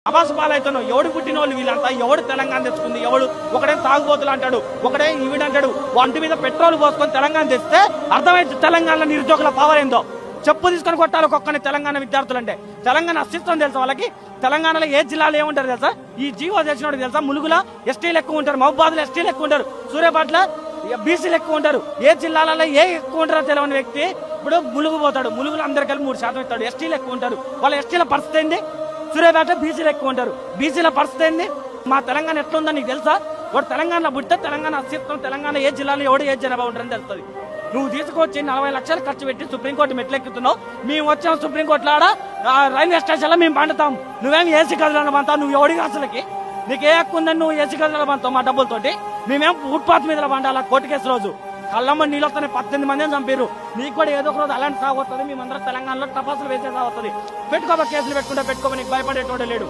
అబాసు పాలైతున్నావు. ఎవడు పుట్టిన వాళ్ళు వీళ్ళంతా, ఎవడు తెలంగాణ తెచ్చుకుంది, ఎవడు ఒకడే తాగుబోతులు అంటాడు, ఒకడే ఈవిడంటాడు. వంటి మీద పెట్రోల్ పోసుకొని తెలంగాణ తెస్తే అర్థమైంది తెలంగాణలో నిరుద్యోగుల పవర్ ఏందో. చెప్పు తీసుకొని కొట్టాలి ఒక్కొక్కని తెలంగాణ విద్యార్థులు అంటే. తెలంగాణ అస్తిత్వం తెలుసా వాళ్ళకి? తెలంగాణలో ఏ జిల్లాలో ఏముంటారు తెలుసా? ఈ జీవో చేసినోడు తెలుసా? ములుగుల ఎస్టీలు ఎక్కువ ఉంటారు, మహబూబాద్లో ఎస్టీలు ఎక్కువ ఉంటారు, సూర్యాపేటల బీసీలు ఎక్కువ ఉంటారు. ఏ జిల్లాలలో ఏ ఎక్కువ ఉంటారో తెలియని వ్యక్తి ఇప్పుడు ములుగు పోతాడు. ములుగులు అందరికీ 3% ఇస్తాడు. ఎస్టీలు ఎక్కువ ఉంటారు. వాళ్ళ ఎస్టీల పరిస్థితి ఏంది? సూర్యాపేట బీసీలు ఎక్కువ ఉంటారు. బీసీల పరిస్థితి ఏంది? మా తెలంగాణ ఎట్లుందో నీకు తెలుసా? వాడు తెలంగాణలో పుట్టితే తెలంగాణ అస్తిత్వం, తెలంగాణ ఏ జిల్లాలో ఎవడు ఏ జనాభా ఉంటారని తెలుస్తుంది. నువ్వు తీసుకొచ్చి 40 లక్షలు ఖర్చు పెట్టి సుప్రీంకోర్టు మెట్లెక్కుతున్నావు. మేము వచ్చాం సుప్రీంకోర్టులో ఆడ రైల్వే స్టేషన్లో మేము పండుతాం. నువ్వేం ఏసీ గదులను పంతావు? నువ్వు ఎవడికి అసలుకి నీకే ఎక్కువ ఉందని నువ్వు ఏసీ గదులను పంతావు మా డబ్బులతోటి. మేమేం ఫుట్పాత్ మీద పండాలా కోర్టు కేసు రోజు? కళ్ళమ్మ నీళ్ళు వస్తానే 18 మందిని చంపారు. నీకు కూడా ఏదో ఒక రోజు అలాంటి సాగు వస్తుంది. మేమందరం తెలంగాణలో టపాసులు వేసే సాగు వస్తుంది. పెట్టుకోబా, కేసులు పెట్టుకుంటే పెట్టుకోబా, నీకు భయపడేటోడే లేడు.